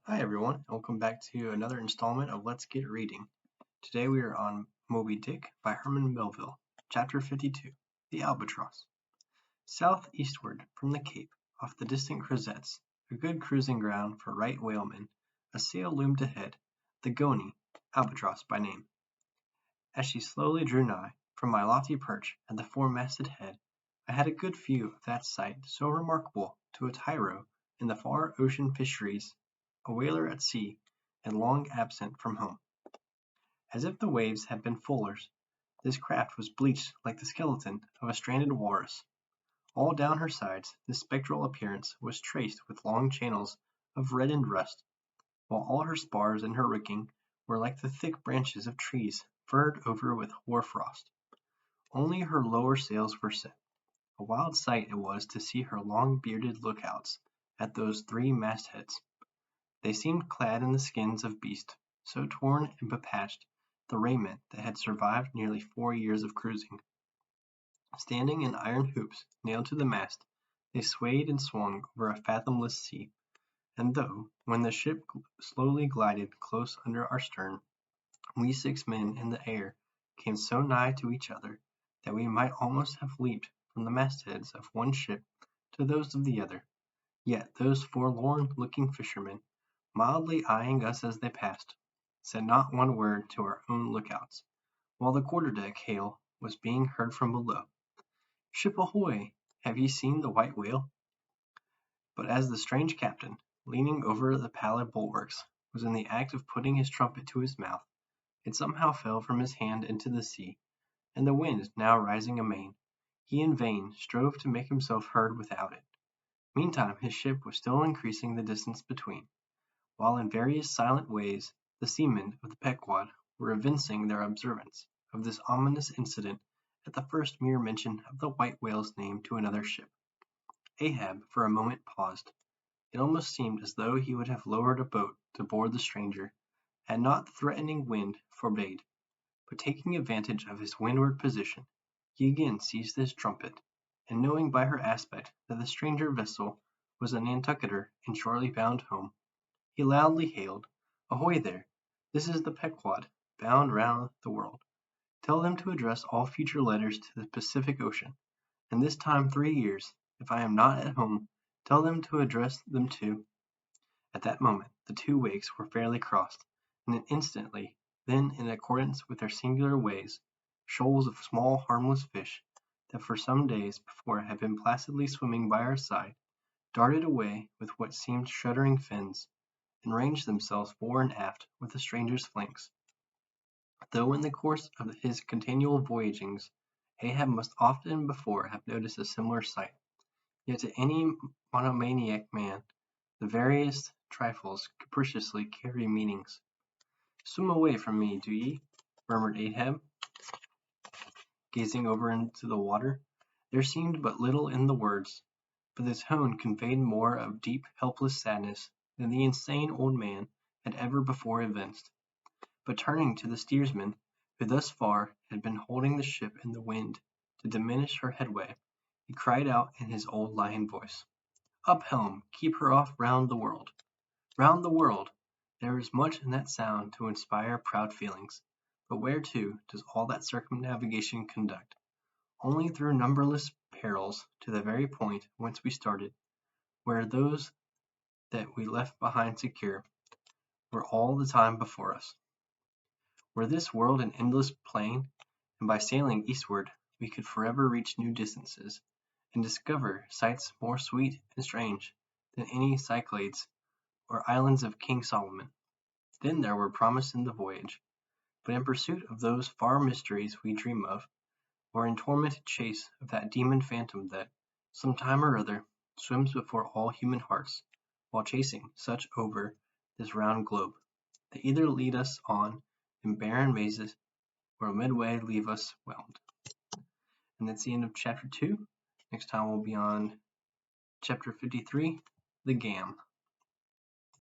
Hi everyone, and welcome back to another installment of Let's Get Reading. Today we are on Moby Dick by Herman Melville, Chapter 52, The Albatross. Southeastward from the Cape, off the distant Crozettes, a good cruising ground for right whalemen, a sail loomed ahead, the Goney, Albatross by name. As she slowly drew nigh, from my lofty perch at the four-masted head, I had a good view of that sight so remarkable to a tyro in the far ocean fisheries, a whaler at sea, and long absent from home. As if the waves had been fullers, this craft was bleached like the skeleton of a stranded walrus. All down her sides this spectral appearance was traced with long channels of reddened rust, while all her spars and her rigging were like the thick branches of trees furred over with hoar frost. Only her lower sails were set. A wild sight it was to see her long bearded lookouts at those three mastheads. They seemed clad in the skins of beasts, so torn and bepatched the raiment that had survived nearly 4 years of cruising. Standing in iron hoops nailed to the mast, they swayed and swung over a fathomless sea, and though, when the ship slowly glided close under our stern, we 6 men in the air came so nigh to each other that we might almost have leaped from the mastheads of one ship to those of the other, yet those forlorn-looking fishermen, mildly eyeing us as they passed, said not one word to our own lookouts, while the quarter-deck hail was being heard from below. "Ship ahoy! Have ye seen the white whale?" But as the strange captain, leaning over the pallid bulwarks, was in the act of putting his trumpet to his mouth, it somehow fell from his hand into the sea, and the wind now rising amain, he in vain strove to make himself heard without it. Meantime his ship was still increasing the distance between, while in various silent ways the seamen of the Pequod were evincing their observance of this ominous incident at the first mere mention of the white whale's name to another ship. Ahab for a moment paused. It almost seemed as though he would have lowered a boat to board the stranger, had not the threatening wind forbade. But taking advantage of his windward position, he again seized his trumpet, and knowing by her aspect that the stranger vessel was a Nantucketer and shortly bound home, he loudly hailed, "Ahoy there! This is the Pequod, bound round the world. Tell them to address all future letters to the Pacific Ocean, and this time 3 years, if I am not at home, tell them to address them to—" At that moment the two wakes were fairly crossed, and instantly then in accordance with their singular ways, shoals of small harmless fish, that for some days before had been placidly swimming by our side, darted away with what seemed shuddering fins, and ranged themselves fore and aft with the stranger's flanks. Though in the course of his continual voyagings Ahab must often before have noticed a similar sight, yet to any monomaniac man the veriest trifles capriciously carry meanings. "Swim away from me, do ye?" murmured Ahab, gazing over into the water. There seemed but little in the words, but the tone conveyed more of deep helpless sadness than the insane old man had ever before evinced. But turning to the steersman, who thus far had been holding the ship in the wind to diminish her headway, he cried out in his old lion voice, "Up helm! Keep her off round the world!" Round the world! There is much in that sound to inspire proud feelings, but whereto does all that circumnavigation conduct? Only through numberless perils to the very point whence we started, where those that we left behind secure were all the time before us. Were this world an endless plain, and by sailing eastward we could forever reach new distances, and discover sights more sweet and strange than any Cyclades or islands of King Solomon, then there were promise in the voyage. But in pursuit of those far mysteries we dream of, or in tormented chase of that demon phantom that, some time or other, swims before all human hearts, while chasing such over this round globe, they either lead us on in barren mazes, or midway leave us whelmed. And that's the end of chapter 2. Next time we'll be on chapter 53, The Gam.